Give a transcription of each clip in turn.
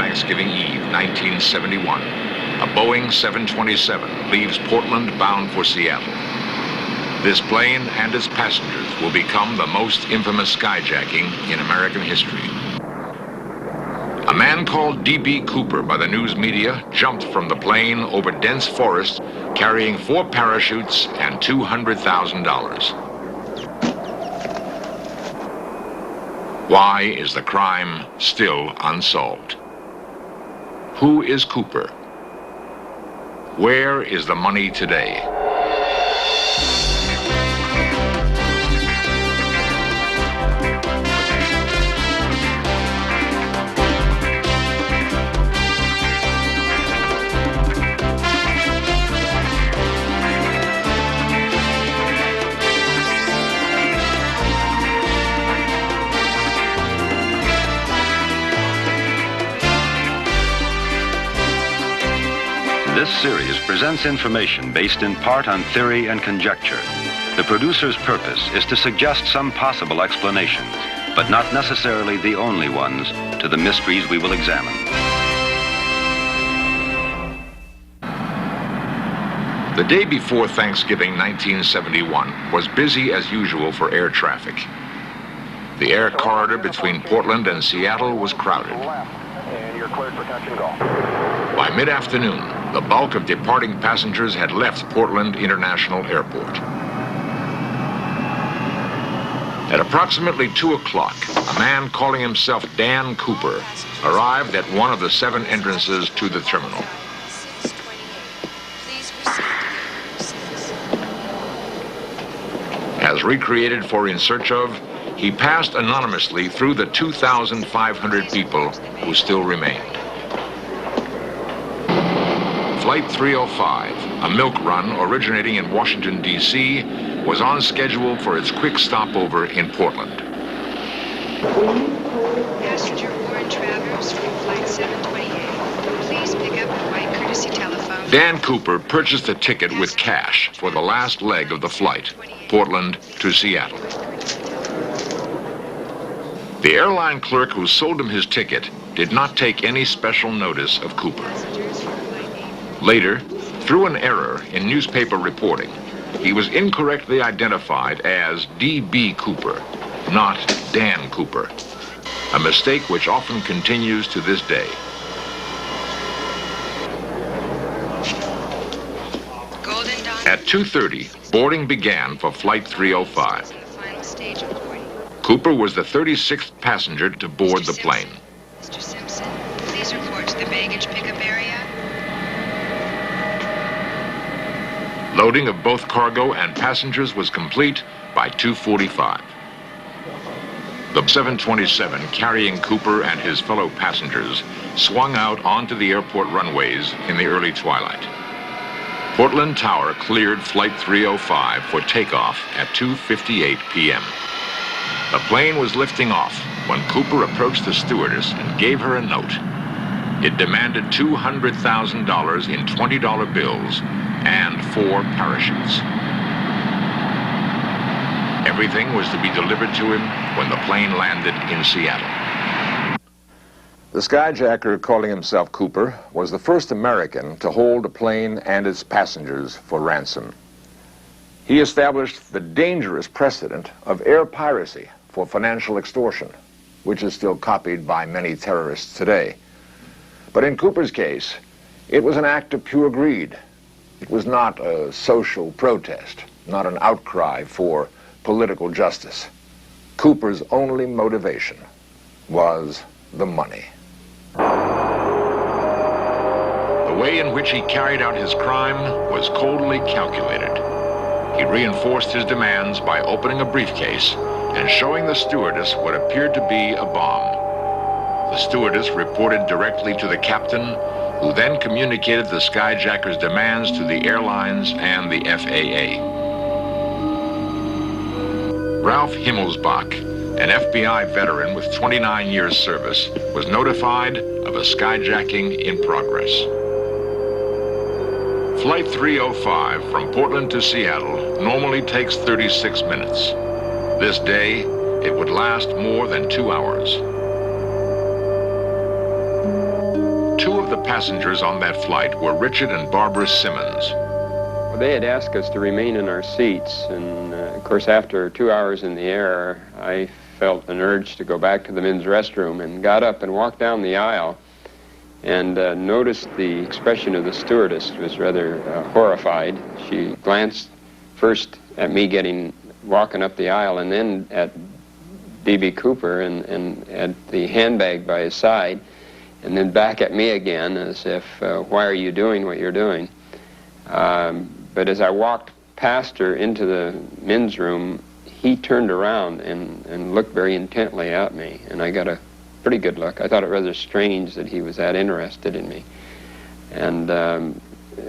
Thanksgiving Eve, 1971, a Boeing 727 leaves Portland bound for Seattle. This plane and its passengers will become the most infamous skyjacking in American history. A man called D.B. Cooper by the news media jumped from the plane over dense forest carrying 4 parachutes and $200,000. Why is the crime still unsolved? Who is Cooper? Where is the money today? This series presents information based in part on theory and conjecture. The producer's purpose is to suggest some possible explanations, but not necessarily the only ones, to the mysteries we will examine. The day before Thanksgiving 1971 was busy as usual for air traffic. The air corridor between Portland and Seattle was crowded. And you're cleared for touch and go. By mid-afternoon, the bulk of departing passengers had left Portland International Airport. At approximately 2 o'clock, a man calling himself Dan Cooper arrived at one of the 7 entrances to the terminal. As recreated for In Search Of, he passed anonymously through the 2,500 people who still remained. Flight 305, a milk run originating in Washington, D.C., was on schedule for its quick stopover in Portland. Passenger Warren Travers from Flight 728. Please pick up a white courtesy telephone. Dan Cooper purchased a ticket with cash for the last leg of the flight, Portland to Seattle. The airline clerk who sold him his ticket did not take any special notice of Cooper. Later, through an error in newspaper reporting, he was incorrectly identified as D.B. Cooper, not Dan Cooper, a mistake which often continues to this day. At 2:30, boarding began for Flight 305. Cooper was the 36th passenger to board the plane. Mr. Simpson, please report to the baggage pickup area. Loading of both cargo and passengers was complete by 2:45. The 727 carrying Cooper and his fellow passengers swung out onto the airport runways in the early twilight. Portland Tower cleared Flight 305 for takeoff at 2:58 p.m. The plane was lifting off when Cooper approached the stewardess and gave her a note. It demanded $200,000 in $20 bills and 4 parachutes. Everything was to be delivered to him when the plane landed in Seattle. The skyjacker calling himself Cooper was the first American to hold a plane and its passengers for ransom. He established the dangerous precedent of air piracy for financial extortion, which is still copied by many terrorists today. But in Cooper's case, it was an act of pure greed. It was not a social protest, not an outcry for political justice. Cooper's only motivation was the money. The way in which he carried out his crime was coldly calculated. He reinforced his demands by opening a briefcase and showing the stewardess what appeared to be a bomb. The stewardess reported directly to the captain, who then communicated the skyjacker's demands to the airlines and the FAA. Ralph Himmelsbach, an FBI veteran with 29 years service, was notified of a skyjacking in progress. Flight 305 from Portland to Seattle normally takes 36 minutes. This day, it would last more than 2 hours. the passengers on that flight were Richard and Barbara Simmons. Well, they had asked us to remain in our seats, and of course, after 2 hours in the air, I felt an urge to go back to the men's restroom and got up and walked down the aisle and noticed the expression of the stewardess was rather horrified. She glanced first at me walking up the aisle, and then at D.B. Cooper and at the handbag by his side, and then back at me again as if, why are you doing what you're doing? But as I walked past her into the men's room, he turned around and looked very intently at me, and I got a pretty good look. I thought it rather strange that he was that interested in me. And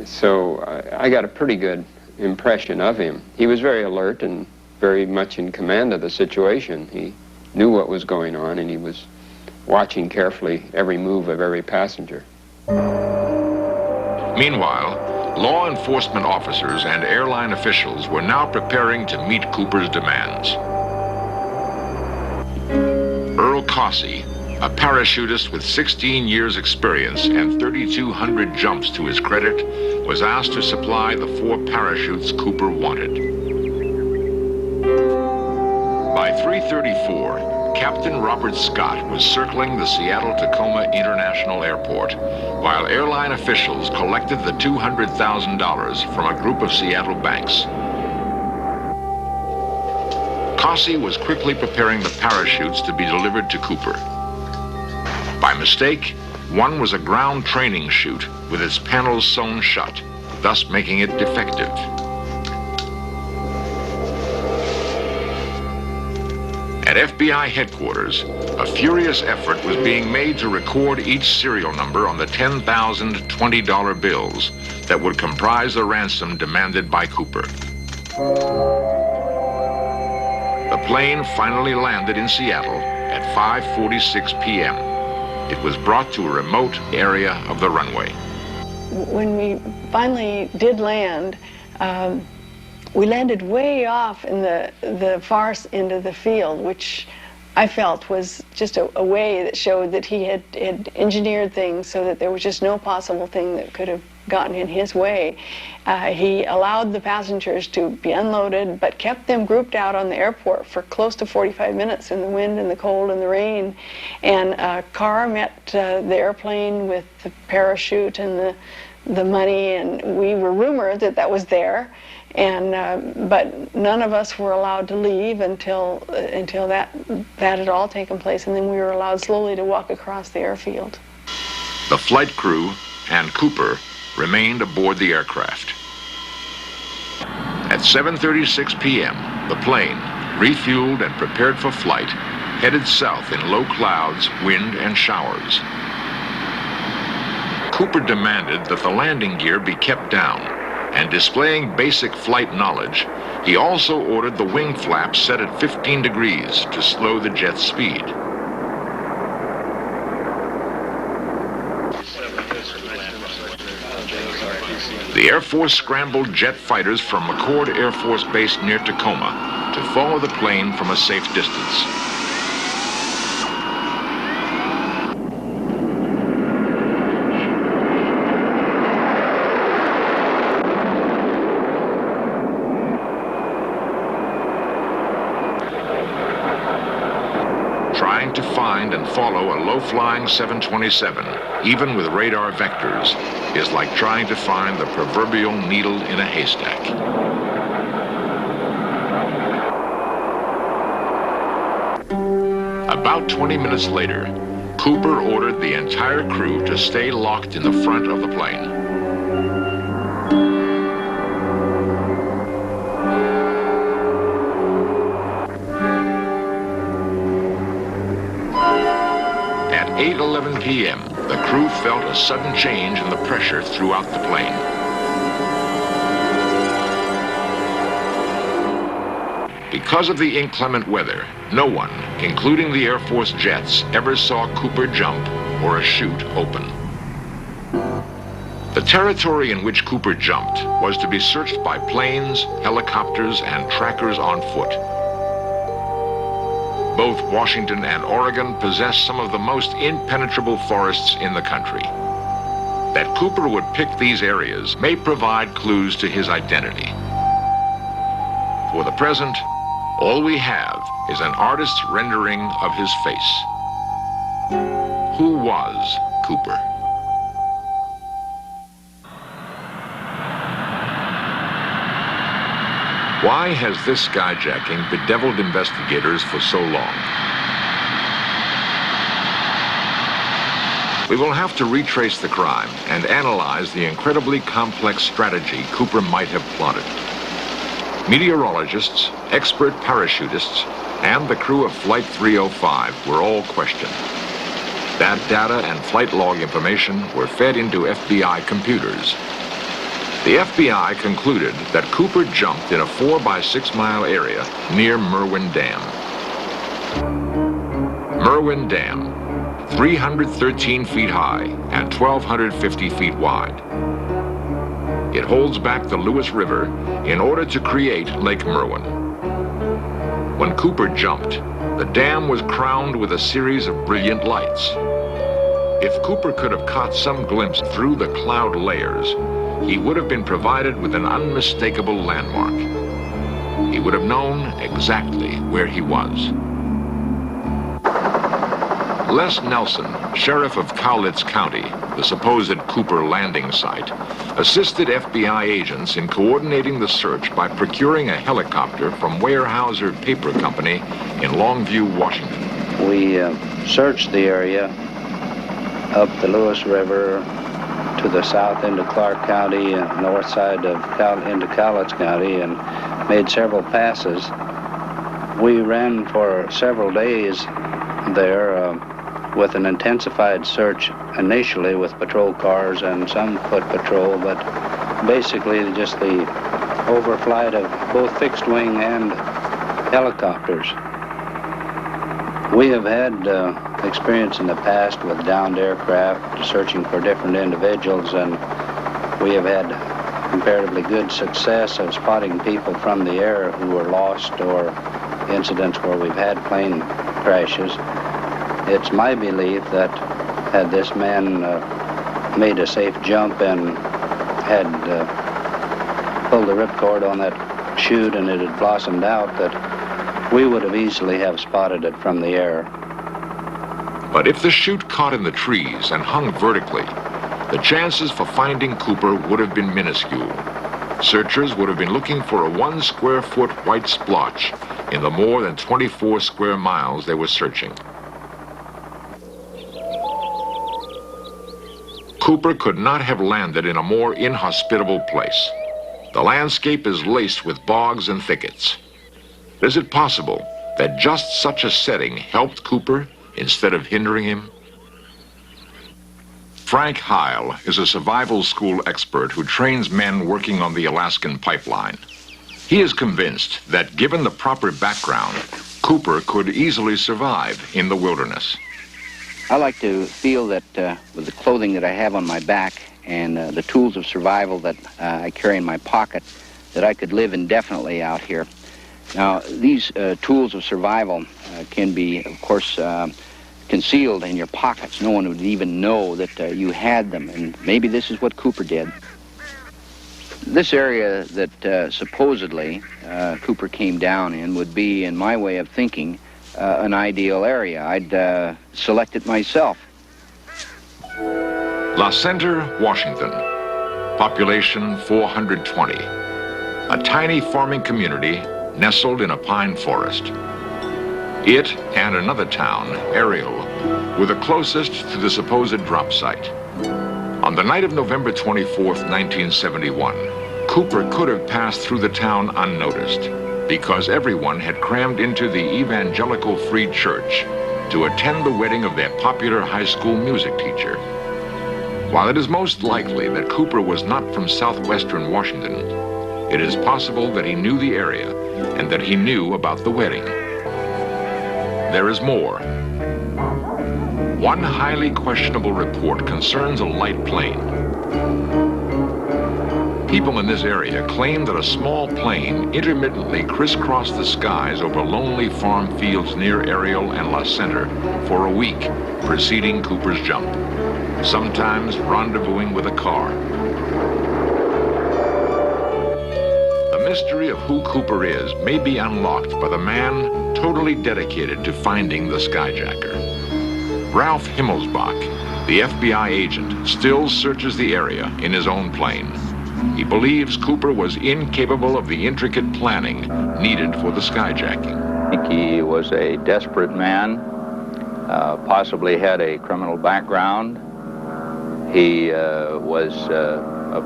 so I got a pretty good impression of him. He was very alert and very much in command of the situation. He knew what was going on, and he was watching carefully every move of every passenger. Meanwhile, law enforcement officers and airline officials were now preparing to meet Cooper's demands. Earl Cossey, a parachutist with 16 years' experience and 3,200 jumps to his credit, was asked to supply the 4 parachutes Cooper wanted. By 3:34, Captain Robert Scott was circling the Seattle-Tacoma International Airport, while airline officials collected the $200,000 from a group of Seattle banks. Cossey was quickly preparing the parachutes to be delivered to Cooper. By mistake, one was a ground training chute with its panels sewn shut, thus making it defective. At FBI headquarters, a furious effort was being made to record each serial number on the 10,000 $20 bills that would comprise the ransom demanded by Cooper. The plane finally landed in Seattle at 5:46 p.m. It was brought to a remote area of the runway. When we finally did land, we landed way off in the far end of the field, which I felt was just a way that showed that he had engineered things so that there was just no possible thing that could have gotten in his way. He allowed the passengers to be unloaded, but kept them grouped out on the airport for close to 45 minutes in the wind and the cold and the rain. And a car met the airplane with the parachute and the money, and we were rumored that that was there. And but none of us were allowed to leave until that had all taken place, and then we were allowed slowly to walk across the airfield. The flight crew and Cooper remained aboard the aircraft. At 7:36 p.m., the plane, refueled and prepared for flight, headed south in low clouds, wind, and showers. Cooper demanded that the landing gear be kept down, and displaying basic flight knowledge, he also ordered the wing flaps set at 15 degrees to slow the jet's speed. The Air Force scrambled jet fighters from McChord Air Force Base near Tacoma to follow the plane from a safe distance. Trying to find and follow a low-flying 727, even with radar vectors, is like trying to find the proverbial needle in a haystack. About 20 minutes later, Cooper ordered the entire crew to stay locked in the front of the plane. At 8:11 p.m., the crew felt a sudden change in the pressure throughout the plane. Because of the inclement weather, no one, including the Air Force jets, ever saw Cooper jump or a chute open. The territory in which Cooper jumped was to be searched by planes, helicopters, and trackers on foot. Both Washington and Oregon possess some of the most impenetrable forests in the country. That Cooper would pick these areas may provide clues to his identity. For the present, all we have is an artist's rendering of his face. Who was Cooper? Why has this skyjacking bedeviled investigators for so long? We will have to retrace the crime and analyze the incredibly complex strategy Cooper might have plotted. Meteorologists, expert parachutists, and the crew of Flight 305 were all questioned. That data and flight log information were fed into FBI computers. The FBI concluded that Cooper jumped in a 4 by 6 mile area near Merwin Dam. Merwin Dam, 313 feet high and 1,250 feet wide. It holds back the Lewis River in order to create Lake Merwin. When Cooper jumped, the dam was crowned with a series of brilliant lights. If Cooper could have caught some glimpse through the cloud layers, he would have been provided with an unmistakable landmark. He would have known exactly where he was. Les Nelson, sheriff of Cowlitz County, the supposed Cooper landing site, assisted FBI agents in coordinating the search by procuring a helicopter from Weyerhaeuser Paper Company in Longview, Washington. We searched the area up the Lewis River to the south into Clark County and north side of into Cowlitz County and made several passes. We ran for several days there with an intensified search initially with patrol cars and some foot patrol, but basically just the overflight of both fixed wing and helicopters. We have had experience in the past with downed aircraft searching for different individuals, and we have had comparatively good success of spotting people from the air who were lost or incidents where we've had plane crashes. It's my belief that had this man made a safe jump and had pulled the ripcord on that chute and it had blossomed out, that we would have easily have spotted it from the air. But if the chute caught in the trees and hung vertically, the chances for finding Cooper would have been minuscule. Searchers would have been looking for a 1 square foot white splotch in the more than 24 square miles they were searching. Cooper could not have landed in a more inhospitable place. The landscape is laced with bogs and thickets. Is it possible that just such a setting helped Cooper instead of hindering him? Frank Heil is a survival school expert who trains men working on the Alaskan pipeline. He is convinced that given the proper background, Cooper could easily survive in the wilderness. I like to feel that with the clothing that I have on my back and the tools of survival that I carry in my pocket, that I could live indefinitely out here. Now, these tools of survival can be, of course, concealed in your pockets. No one would even know that you had them, and maybe this is what Cooper did. This area that supposedly Cooper came down in would be, in my way of thinking, an ideal area. I'd select it myself. La Center, Washington. Population 420. A tiny farming community nestled in a pine forest. It and another town, Ariel, were the closest to the supposed drop site. On the night of November 24th, 1971, Cooper could have passed through the town unnoticed because everyone had crammed into the Evangelical Free Church to attend the wedding of their popular high school music teacher. While it is most likely that Cooper was not from southwestern Washington, it is possible that he knew the area and that he knew about the wedding. There is more. One highly questionable report concerns a light plane. People in this area claim that a small plane intermittently crisscrossed the skies over lonely farm fields near Ariel and La Center for a week preceding Cooper's jump. sometimes rendezvousing with a car. The mystery of who Cooper is may be unlocked by the man totally dedicated to finding the skyjacker. Ralph Himmelsbach, the FBI agent, still searches the area in his own plane. He believes Cooper was incapable of the intricate planning needed for the skyjacking. I think he was a desperate man, possibly had a criminal background. He was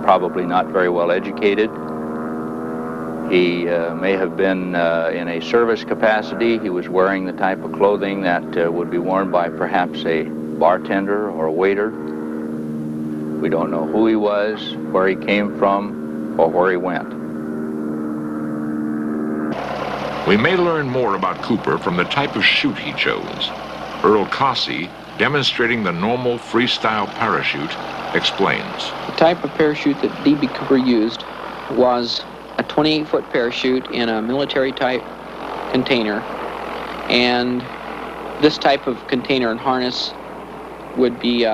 probably not very well educated. He may have been in a service capacity. He was wearing the type of clothing that would be worn by perhaps a bartender or a waiter. We don't know who he was, where he came from, or where he went. We may learn more about Cooper from the type of chute he chose. Earl Cossey, demonstrating the normal freestyle parachute, explains. The type of parachute that D.B. Cooper used was a 28-foot parachute in a military-type container. And this type of container and harness would be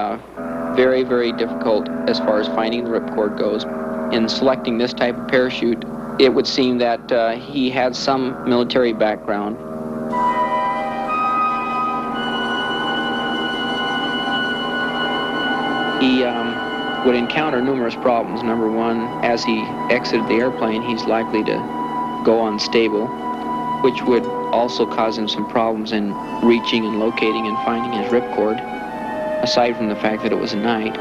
very, very difficult as far as finding the ripcord goes. In selecting this type of parachute, it would seem that he had some military background. He would encounter numerous problems. Number one, as he exited the airplane, he's likely to go unstable, which would also cause him some problems in reaching and locating and finding his ripcord, aside from the fact that it was a night.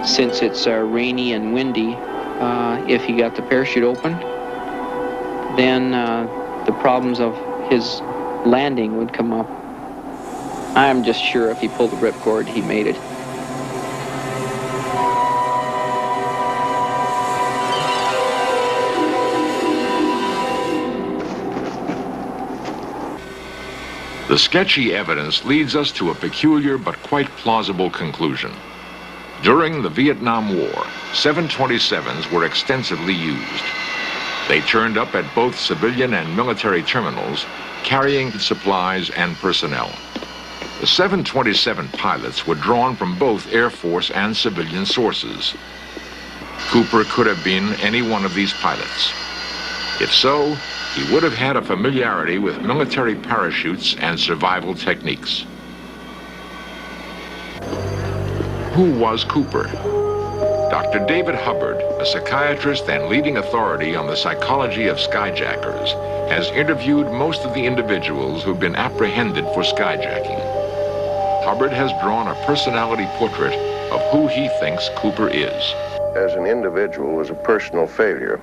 Since it's rainy and windy, if he got the parachute open, then the problems of his landing would come up. I'm just sure if he pulled the ripcord, he made it. The sketchy evidence leads us to a peculiar but quite plausible conclusion. During the Vietnam War, 727s were extensively used. They turned up at both civilian and military terminals, carrying supplies and personnel. The 727 pilots were drawn from both Air Force and civilian sources. Cooper could have been any one of these pilots. If so, he would have had a familiarity with military parachutes and survival techniques. Who was Cooper? Dr. David Hubbard, a psychiatrist and leading authority on the psychology of skyjackers, has interviewed most of the individuals who've been apprehended for skyjacking. Hubbard has drawn a personality portrait of who he thinks Cooper is. As an individual, was a personal failure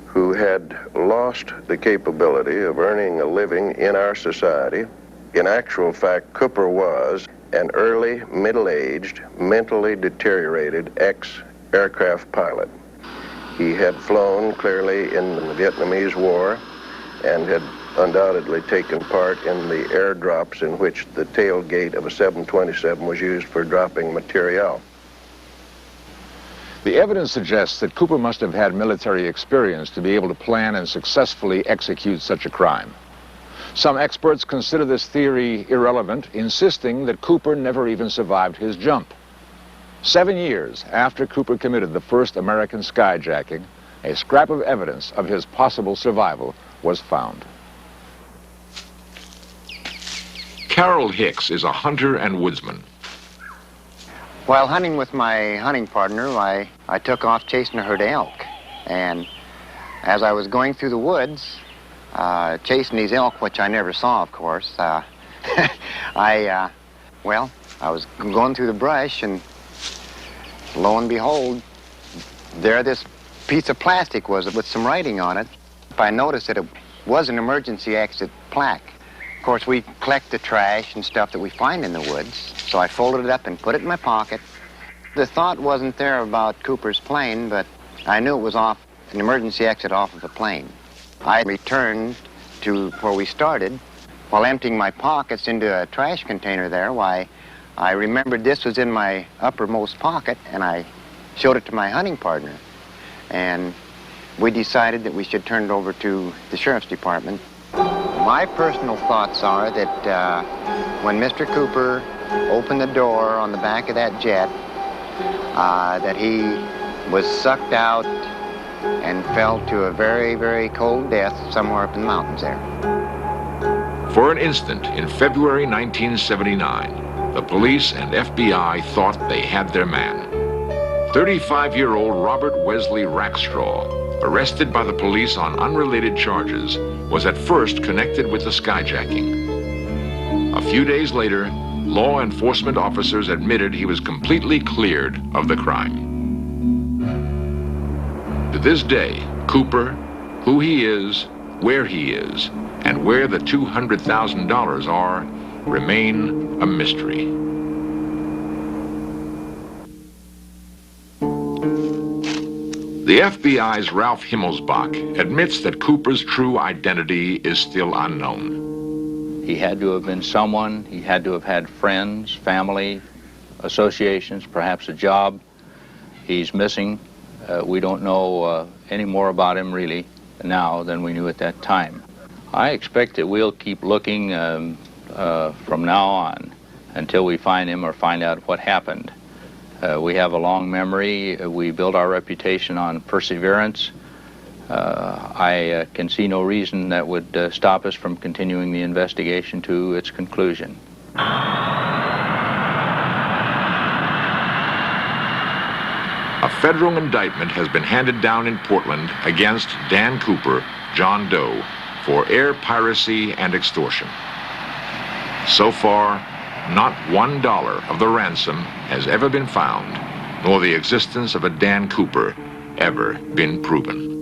who had lost the capability of earning a living in our society. In actual fact, Cooper was an early, middle-aged, mentally deteriorated ex-aircraft pilot. He had flown clearly in the Vietnamese War and had undoubtedly taken part in the airdrops in which the tailgate of a 727 was used for dropping materiel. The evidence suggests that Cooper must have had military experience to be able to plan and successfully execute such a crime. Some experts consider this theory irrelevant, insisting that Cooper never even survived his jump. 7 years after Cooper committed the first American skyjacking, a scrap of evidence of his possible survival was found. Carol Hicks is a hunter and woodsman. While hunting with my hunting partner, I took off chasing a herd of elk. And as I was going through the woods, chasing these elk, which I never saw, of course, I was going through the brush, and lo and behold, there this piece of plastic was with some writing on it. I noticed that it was an emergency exit plaque. Of course, we collect the trash and stuff that we find in the woods, so I folded it up and put it in my pocket. The thought wasn't there about Cooper's plane, but I knew it was off an emergency exit off of a plane. I returned to where we started. While emptying my pockets into a trash container there, I remembered this was in my uppermost pocket, and I showed it to my hunting partner. And we decided that we should turn it over to the sheriff's department. My personal thoughts are that when Mr. Cooper opened the door on the back of that jet that he was sucked out and fell to a very, very cold death somewhere up in the mountains there. For an instant, in February 1979, the police and FBI thought they had their man. 35-year-old Robert Wesley Rackstraw, arrested by the police on unrelated charges, was at first connected with the skyjacking. A few days later, law enforcement officers admitted he was completely cleared of the crime. To this day, Cooper, who he is, where he is, and where the $200,000 are, remain a mystery. The FBI's Ralph Himmelsbach admits that Cooper's true identity is still unknown. He had to have been someone. He had to have had friends, family, associations, perhaps a job. He's missing. We don't know any more about him really now than we knew at that time. I expect that we'll keep looking from now on until we find him or find out what happened. We have a long memory. We built our reputation on perseverance. I can see no reason that would stop us from continuing the investigation to its conclusion. A federal indictment has been handed down in Portland against Dan Cooper, John Doe, for air piracy and extortion. So far, not $1 of the ransom has ever been found, nor the existence of a Dan Cooper ever been proven.